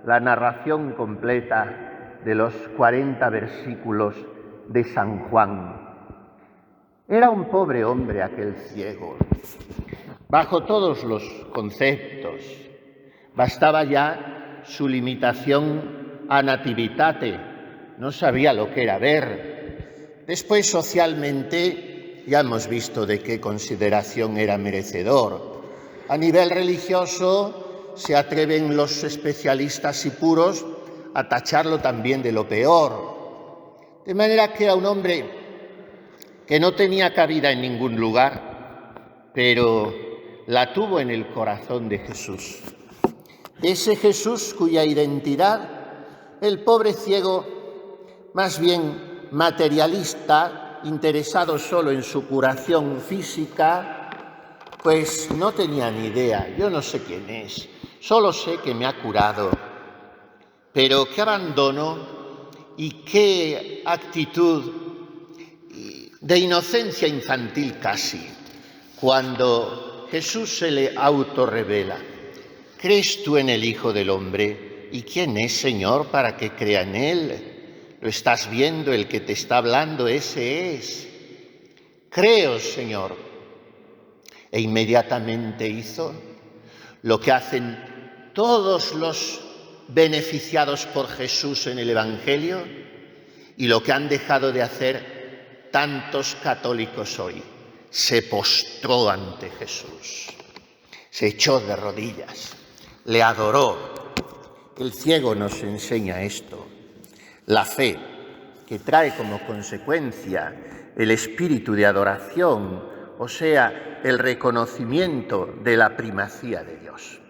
la narración completa de los 40 versículos de San Juan. Era un pobre hombre aquel ciego, bajo todos los conceptos. Bastaba ya su limitación a nativitate, no sabía lo que era ver. Después, socialmente, ya hemos visto de qué consideración era merecedor. A nivel religioso, se atreven los especialistas y puros a tacharlo también de lo peor. De manera que era un hombre que no tenía cabida en ningún lugar, pero la tuvo en el corazón de Jesús. Ese Jesús cuya identidad el pobre ciego, más bien materialista, interesado solo en su curación física, pues no tenía ni idea. Yo no sé quién es, solo sé que me ha curado. Pero qué abandono y qué actitud de inocencia infantil casi, cuando Jesús se le autorrevela. ¿Crees tú en el Hijo del Hombre? ¿Y quién es, Señor, para que crea en Él? Lo estás viendo, el que te está hablando, ese es. Creo, Señor. E inmediatamente hizo lo que hacen todos los beneficiados por Jesús en el Evangelio y lo que han dejado de hacer tantos católicos hoy. Se postró ante Jesús, se echó de rodillas, le adoró. El ciego nos enseña esto. La fe, que trae como consecuencia el espíritu de adoración, o sea, el reconocimiento de la primacía de Dios.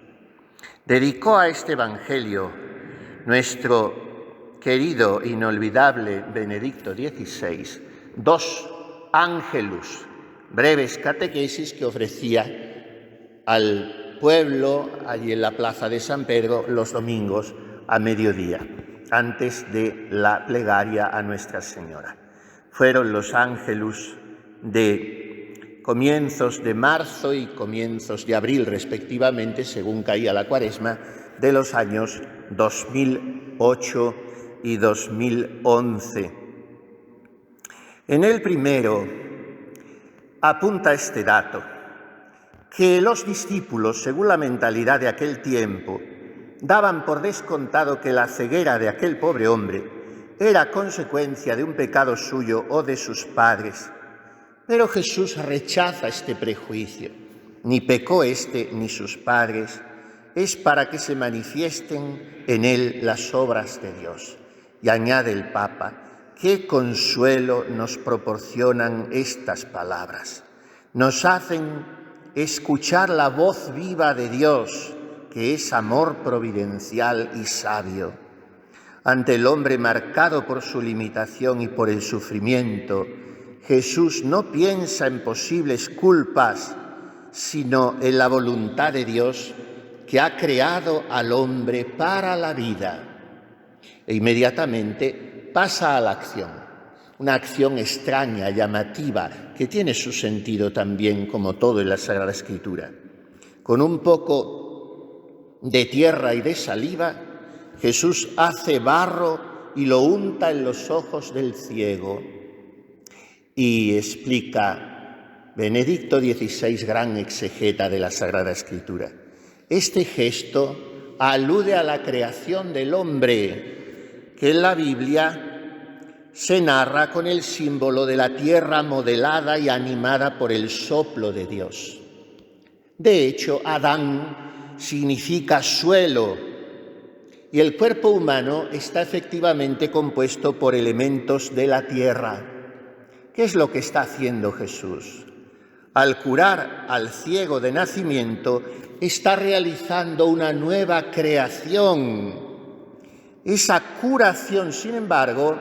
Dedicó a este Evangelio nuestro querido, inolvidable Benedicto XVI 2 ángelus, breves catequesis que ofrecía al pueblo allí en la plaza de San Pedro los domingos a mediodía, antes de la plegaria a Nuestra Señora. Fueron los ángelus de comienzos de marzo y comienzos de abril, respectivamente, según caía la Cuaresma, de los años 2008 y 2011. En el primero apunta este dato, que los discípulos, según la mentalidad de aquel tiempo, daban por descontado que la ceguera de aquel pobre hombre era consecuencia de un pecado suyo o de sus padres. Pero Jesús rechaza este prejuicio. Ni pecó éste ni sus padres, es para que se manifiesten en él las obras de Dios. Y añade el Papa, qué consuelo nos proporcionan estas palabras. Nos hacen escuchar la voz viva de Dios, que es amor providencial y sabio. Ante el hombre marcado por su limitación y por el sufrimiento, Jesús no piensa en posibles culpas, sino en la voluntad de Dios que ha creado al hombre para la vida. E inmediatamente pasa a la acción, una acción extraña, llamativa, que tiene su sentido también, como todo en la Sagrada Escritura. Con un poco de tierra y de saliva, Jesús hace barro y lo unta en los ojos del ciego. Y explica Benedicto XVI, gran exegeta de la Sagrada Escritura. Este gesto alude a la creación del hombre, que en la Biblia se narra con el símbolo de la tierra modelada y animada por el soplo de Dios. De hecho, Adán significa suelo y el cuerpo humano está efectivamente compuesto por elementos de la tierra. ¿Qué es lo que está haciendo Jesús? Al curar al ciego de nacimiento, está realizando una nueva creación. Esa curación, sin embargo,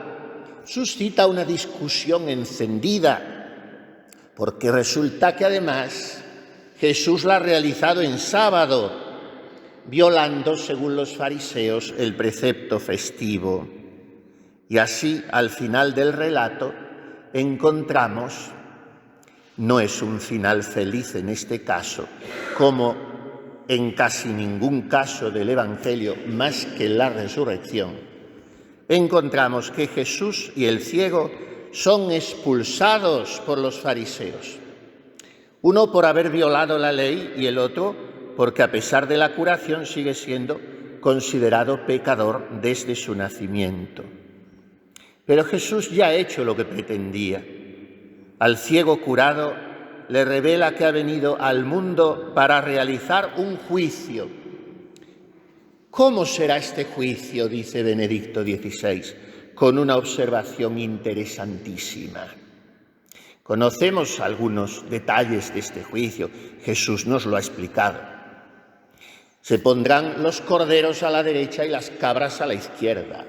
suscita una discusión encendida, porque resulta que además Jesús la ha realizado en sábado, violando, según los fariseos, el precepto festivo. Y así, al final del relato, encontramos, no es un final feliz en este caso, como en casi ningún caso del Evangelio más que en la resurrección, encontramos que Jesús y el ciego son expulsados por los fariseos. Uno por haber violado la ley y el otro porque a pesar de la curación sigue siendo considerado pecador desde su nacimiento. Pero Jesús ya ha hecho lo que pretendía. Al ciego curado le revela que ha venido al mundo para realizar un juicio. ¿Cómo será este juicio?, dice Benedicto XVI, con una observación interesantísima. Conocemos algunos detalles de este juicio, Jesús nos lo ha explicado. Se pondrán los corderos a la derecha y las cabras a la izquierda.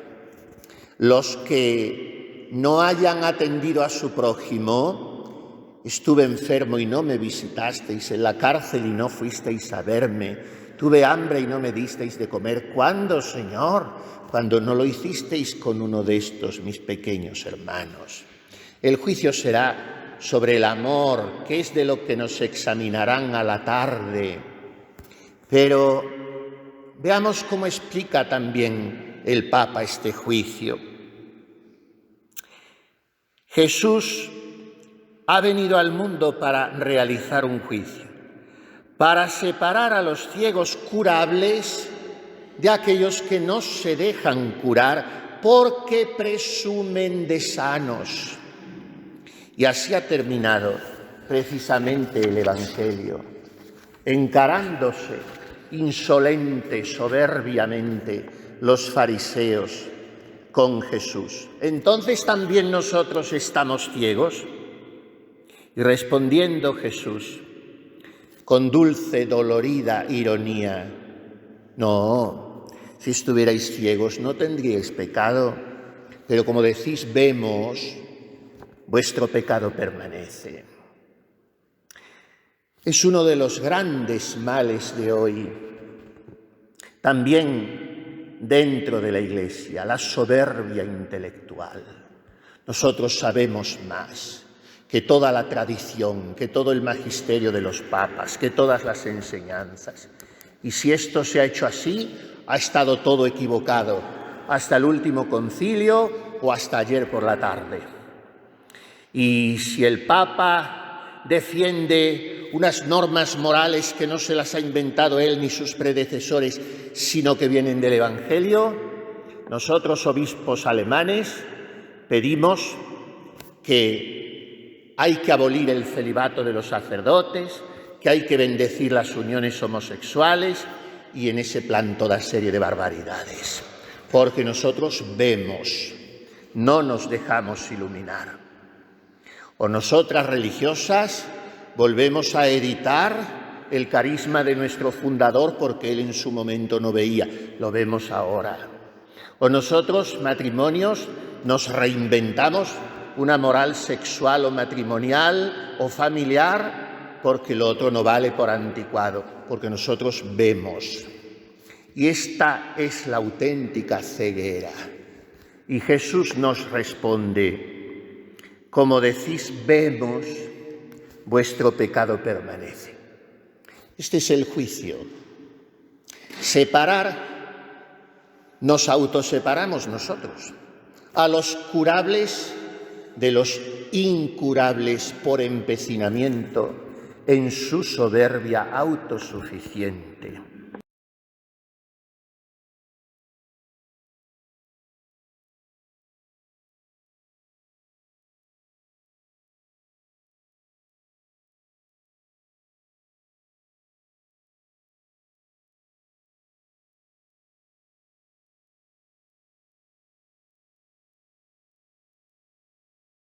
Los que no hayan atendido a su prójimo, estuve enfermo y no me visitasteis, en la cárcel y no fuisteis a verme, tuve hambre y no me disteis de comer. ¿Cuándo, Señor? Cuando no lo hicisteis con uno de estos mis pequeños hermanos. El juicio será sobre el amor, que es de lo que nos examinarán a la tarde. Pero veamos cómo explica también el Papa este juicio. Jesús ha venido al mundo para realizar un juicio, para separar a los ciegos curables de aquellos que no se dejan curar porque presumen de sanos. Y así ha terminado precisamente el Evangelio, encarándose insolente, soberbiamente, los fariseos con Jesús. ¿Entonces también nosotros estamos ciegos? Y respondiendo Jesús, con dulce, dolorida ironía, no, si estuvierais ciegos no tendríais pecado, pero como decís, vemos, vuestro pecado permanece. Es uno de los grandes males de hoy, también dentro de la Iglesia, la soberbia intelectual. Nosotros sabemos más que toda la tradición, que todo el magisterio de los papas, que todas las enseñanzas. Y si esto se ha hecho así, ha estado todo equivocado, hasta el último concilio o hasta ayer por la tarde. Y si el Papa defiende unas normas morales que no se las ha inventado él ni sus predecesores, sino que vienen del Evangelio, nosotros, obispos alemanes, pedimos que hay que abolir el celibato de los sacerdotes, que hay que bendecir las uniones homosexuales y en ese plan toda serie de barbaridades. Porque nosotros vemos, no nos dejamos iluminar. O nosotras religiosas volvemos a editar el carisma de nuestro fundador porque él en su momento no veía, lo vemos ahora. O nosotros, matrimonios, nos reinventamos una moral sexual o matrimonial o familiar porque lo otro no vale por anticuado, porque nosotros vemos. Y esta es la auténtica ceguera. Y Jesús nos responde, como decís, vemos, vuestro pecado permanece. Este es el juicio. Separar, nos autoseparamos nosotros. A los curables de los incurables por empecinamiento en su soberbia autosuficiente.